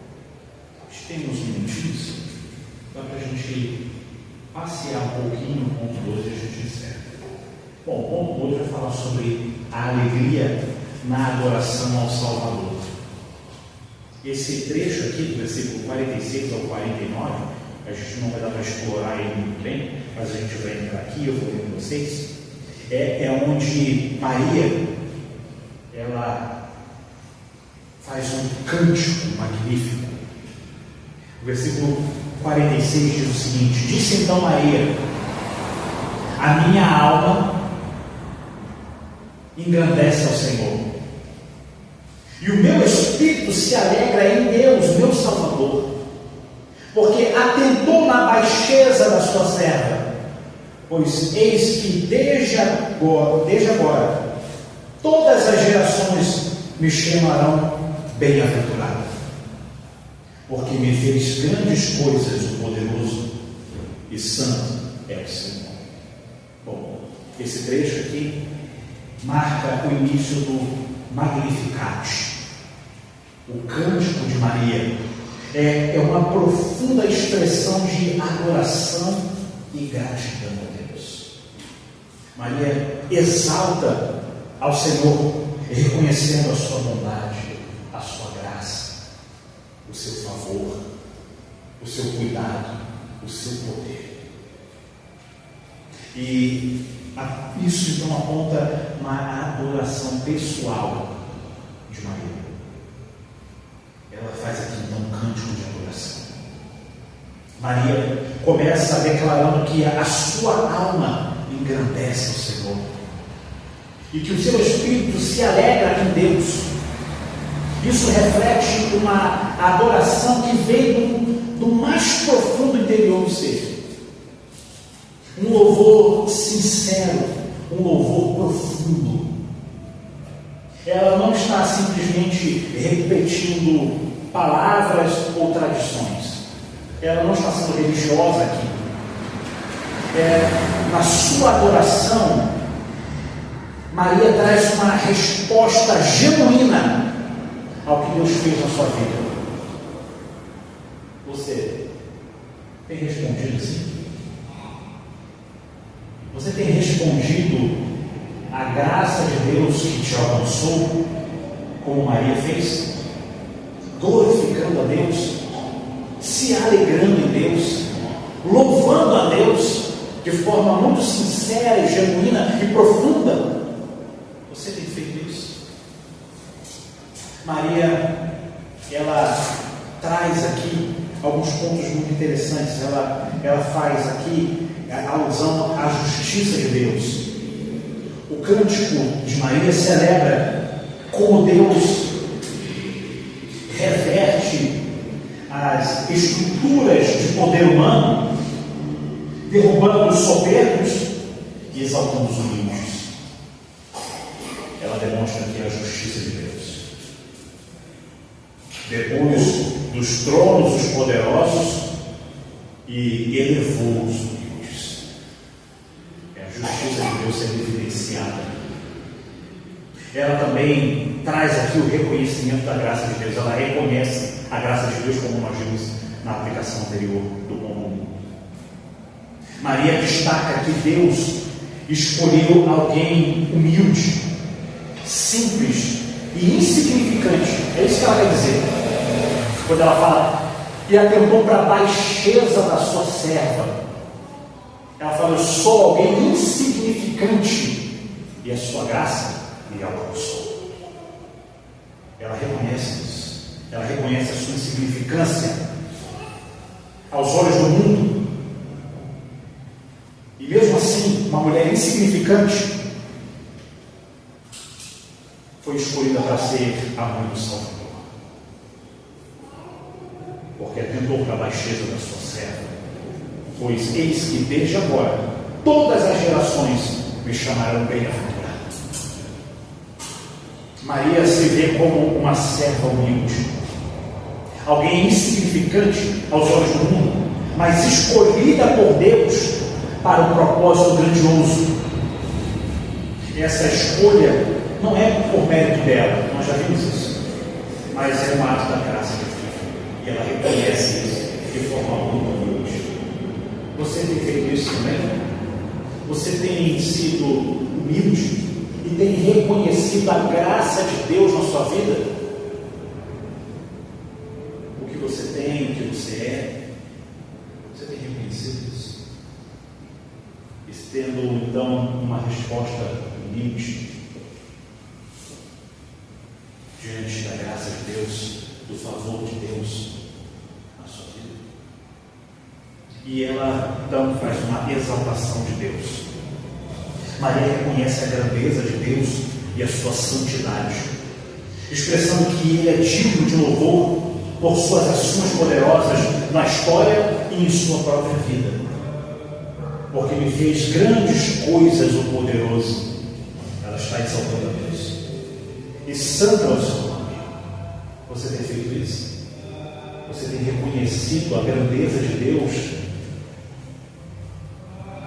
temos uns minutinhos para a gente passear um pouquinho no ponto 2 e a gente encerra. Bom, o ponto 2 vai falar sobre a alegria na adoração ao Salvador. Esse trecho aqui, do versículo 46 ao 49, a gente não vai dar para explorar ele muito bem, mas a gente vai entrar aqui, eu vou ler com vocês. É onde Maria, ela faz um cântico magnífico. O versículo 46 diz o seguinte: disse então Maria: a minha alma engrandece ao Senhor, e o meu espírito se alegra em Deus, meu Salvador, porque atentou na baixeza da sua serva, pois eis que desde agora todas as gerações me chamarão bem-aventurado, porque me fez grandes coisas o poderoso, e santo é o Senhor. Bom, esse trecho aqui marca o início do Magnificat, o cântico de Maria. É uma profunda expressão de adoração e gratidão a Deus. Maria exalta ao Senhor, reconhecendo a sua bondade, a sua graça, o seu favor, o seu cuidado, o seu poder. E isso então aponta uma adoração pessoal de Maria. Ela faz aqui então um cântico de adoração. Maria começa declarando que a sua alma engrandece o Senhor. e que o seu espírito se alegra em Deus. Isso reflete uma adoração que veio do mais profundo interior do ser. Um louvor sincero, um louvor profundo. Ela não está simplesmente repetindo palavras ou tradições. Ela não está sendo religiosa aqui. Na sua adoração, Maria traz uma resposta genuína ao que Deus fez na sua vida. Você tem respondido assim? Você tem respondido à graça de Deus que te alcançou, como Maria fez? Glorificando a Deus, se alegrando em Deus, louvando a Deus de forma muito sincera e genuína e profunda. Você tem feito isso? Maria, ela traz aqui alguns pontos muito interessantes. Ela faz aqui a alusão à justiça de Deus. O cântico de Maria celebra como Deus reverte as estruturas de poder humano, derrubando os soberbos e exaltando os humildes. Ela demonstra aqui a justiça de Deus. Depois dos tronos os poderosos e elevou os humildes. É a justiça de Deus sendo evidenciada. Ela também traz aqui o reconhecimento da graça de Deus. Ela reconhece a graça de Deus, como nós vimos na aplicação anterior do comum. Maria destaca que Deus escolheu alguém humilde, simples e insignificante. É isso que ela quer dizer quando ela fala: e atentou para a baixeza da sua serva. Ela fala: eu sou alguém insignificante e a sua graça me alcançou. Ela reconhece isso. Ela reconhece a sua insignificância aos olhos do mundo. E mesmo assim, uma mulher insignificante foi escolhida para ser a mãe do Salvador, porque atentou para a baixeza da sua serva. Pois eis que desde agora todas as gerações me chamarão bem-aventurada. Maria se vê como uma serva humilde, alguém insignificante aos olhos do mundo, mas escolhida por Deus para um propósito grandioso. Essa escolha não é por mérito dela, nós já vimos isso, mas é um ato da graça de Deus, e ela reconhece isso de forma muito humilde. Você tem feito isso também? Você tem sido humilde e tem reconhecido a graça de Deus na sua vida? O que você tem, o que você é, você tem reconhecido isso? Tendo então uma resposta humilde diante da graça de Deus, do favor de Deus na sua vida. E ela então faz uma exaltação de Deus. Maria reconhece a grandeza de Deus e a sua santidade, expressando que Ele é digno de louvor por suas ações poderosas na história e em sua própria vida. Porque Ele fez grandes coisas, o poderoso. Ela está exaltando a Deus. E santo é o seu nome. Você tem feito isso? Você tem reconhecido a grandeza de Deus?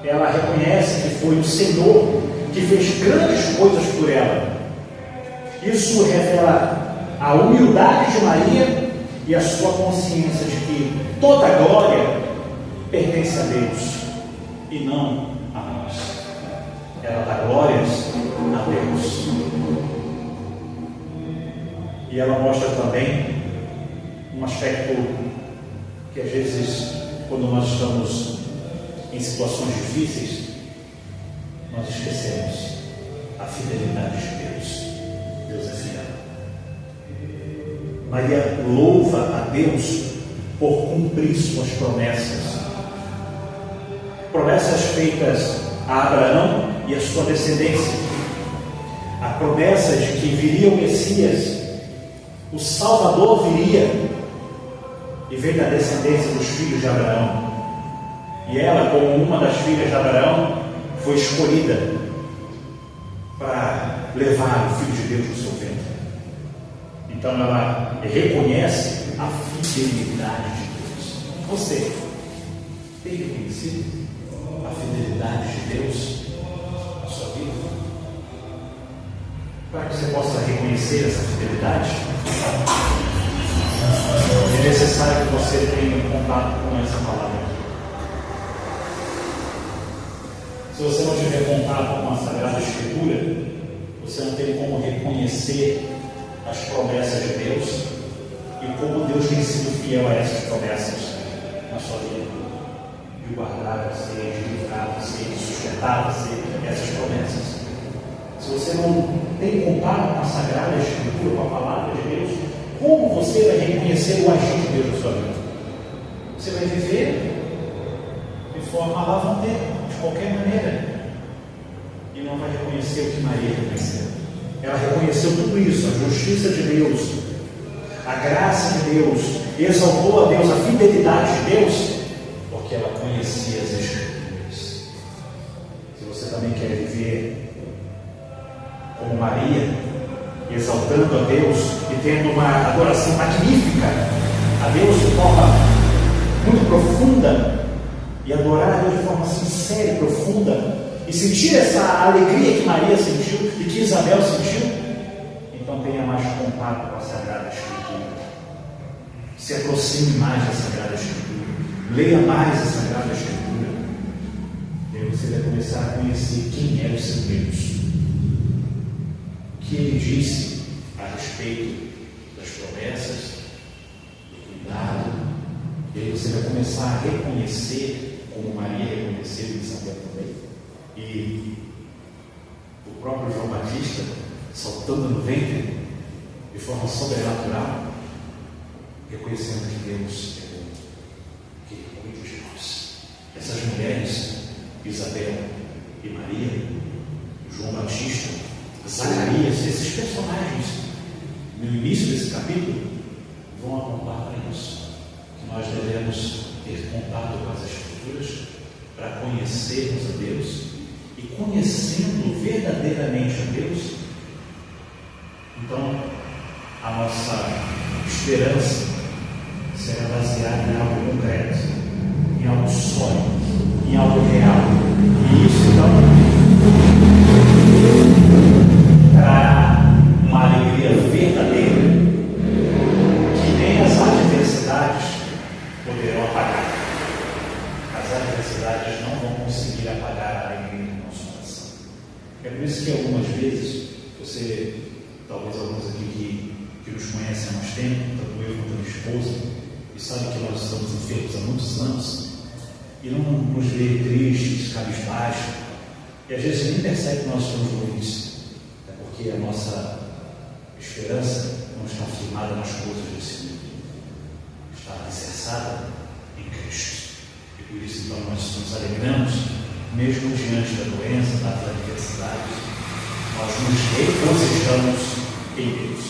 Ela reconhece que foi o Senhor que fez grandes coisas por ela. Isso revela a humildade de Maria e a sua consciência de que toda a glória pertence a Deus e não a nós. Ela dá glórias a Deus. E ela mostra também um aspecto que às vezes, quando nós estamos em situações difíceis, nós esquecemos a fidelidade de Deus. Deus é fiel. Maria louva a Deus por cumprir suas promessas. Promessas feitas a Abraão e a sua descendência. a promessa de que viria o Messias, o Salvador viria, e veio da descendência dos filhos de Abraão. E ela, como uma das filhas de Abraão, foi escolhida para levar o Filho de Deus no seu ventre. Então ela reconhece a fidelidade de Deus. Você tem reconhecido a fidelidade de Deus na sua vida? Para que você possa reconhecer essa fidelidade, é necessário que você tenha contato com essa palavra. Se você não tiver contato com a Sagrada Escritura, você não tem como reconhecer as promessas de Deus e como Deus tem sido fiel a essas promessas na sua vida. De guardar você, de livrar você, de sustentar você essas promessas. Se você não tem contato com a Sagrada Escritura, com a Palavra de Deus, como você vai reconhecer o agir de Deus na sua vida? Você vai viver de forma a lavonteira, de qualquer maneira, e não vai reconhecer o que Maria reconheceu. Ela reconheceu tudo isso, a justiça de Deus, a graça de Deus, exaltou a Deus, a fidelidade de Deus, porque ela conhecia as Escrituras. Se você também quer viver como Maria, exaltando a Deus e tendo uma adoração magnífica a Deus de forma muito profunda, e adorar a Deus de forma sincera e profunda, e sentir essa alegria que Maria sentiu e que Isabel sentiu, então tenha mais contato com a Sagrada Escritura. Se aproxime mais da Sagrada Escritura. Leia mais a Sagrada Escritura. E aí você vai começar a conhecer quem é o seu Deus. O que ele disse a respeito das promessas, do cuidado. E aí você vai começar a reconhecer, como Maria reconheceu e Isabel também. E o próprio João Batista, saltando no ventre, de forma sobrenatural, reconhecendo que Deus é bom, que Ele cuida de nós. Essas mulheres, Isabel e Maria, João Batista, Zacarias, esses personagens, no início desse capítulo, vão apontar para isso, que nós devemos ter contato com as Escrituras para conhecermos a Deus. E conhecendo verdadeiramente a Deus, então a nossa esperança será baseada em algo concreto, em algo sólido, em algo real. E isso então trará uma alegria verdadeira que nem as adversidades poderão apagar. As adversidades não vão conseguir apagar a alegria do nosso coração. É por isso que algumas vezes, você, talvez alguns aqui que nos conhecem há mais tempo, tanto eu quanto a minha esposa, e sabem que nós estamos enfermos há muitos anos, e não nos vê tristes, cabisbaixos, e às vezes nem percebe que nós estamos doentes. É porque a nossa esperança não está firmada nas coisas desse mundo, está alicerçada em Cristo. E por isso então nós nos alegramos, mesmo diante da doença, das adversidades, nós nos regozijamos em Deus.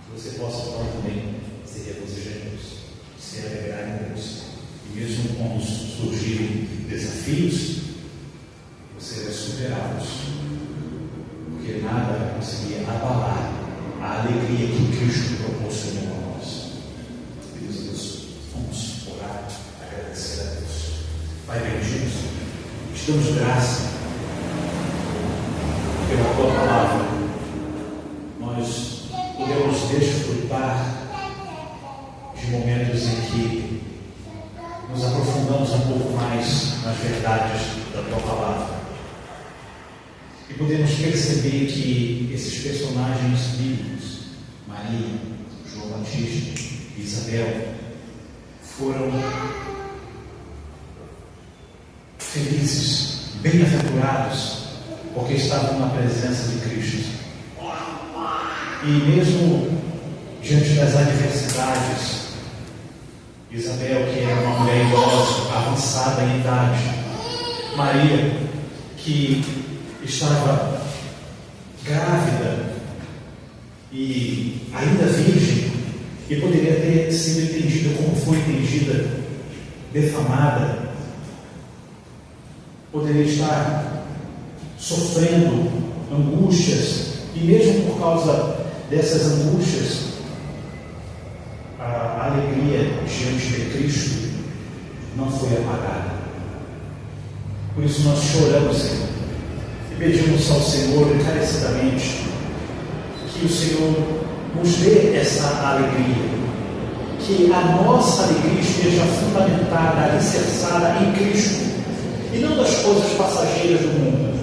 Que você possa então também se regozijar em Deus, se alegrar em Deus. E mesmo quando surgirem desafios, você vai superá-los, porque nada vai conseguir abalar a alegria que Cristo proporcionou a nós. Deus, vamos orar, agradecer a Deus. Pai bendito, te damos graça pela tua palavra. Nós podemos desfrutar de momentos em que nos aprofundamos um pouco mais nas verdades da tua palavra. E podemos perceber que esses personagens bíblicos, Maria, João Batista e Isabel, foram felizes, bem-aventurados, porque estavam na presença de Cristo. E mesmo diante das adversidades, Isabel, que era uma mulher idosa, avançada em idade, Maria, que estava grávida e ainda virgem, e poderia ter sido entendida como foi entendida, defamada, poderia estar sofrendo angústias, e mesmo por causa dessas angústias, a alegria diante de Cristo não foi apagada. Por isso nós choramos, Senhor, e pedimos ao Senhor encarecidamente que o Senhor nos dê essa alegria, que a nossa alegria esteja fundamentada, alicerçada em Cristo e não das coisas passageiras do mundo.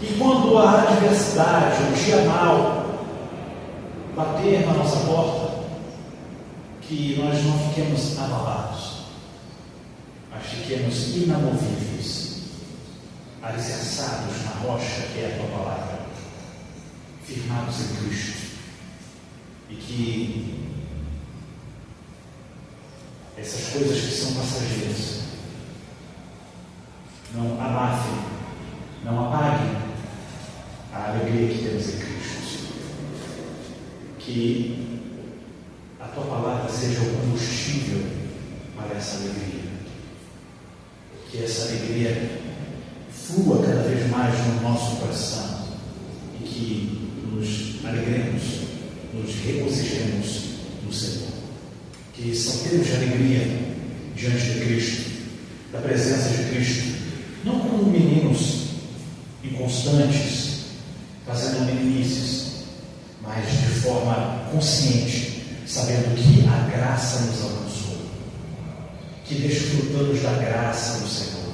E quando a adversidade, o dia mau bater na nossa porta, que nós não fiquemos abalados, mas fiquemos inamovíveis, alicerçados na rocha que é a tua palavra, firmados em Cristo, e que essas coisas que são passageiras não abafem, não apaguem a alegria que temos em Cristo. Que a tua palavra seja o combustível para essa alegria, que essa alegria flua cada vez mais no nosso coração e que nos alegremos, nos regozijemos no Senhor, que saltemos de alegria diante de Cristo, da presença de Cristo, não como meninos inconstantes, fazendo meninices, mas de forma consciente, sabendo que a graça nos alcançou, que desfrutamos da graça do Senhor,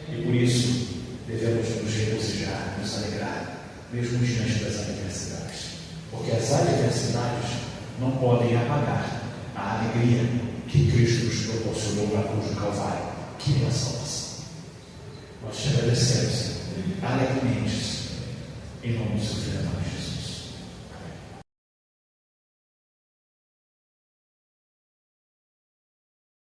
e por isso devemos nos regozijar, nos alegrar, mesmo diante das adversidades, porque as adversidades não podem apagar a alegria que Cristo nos proporcionou na cruz do Calvário, que é a salvação. Nós te agradecemos alegremente, em nome do seu Filho amado Jesus.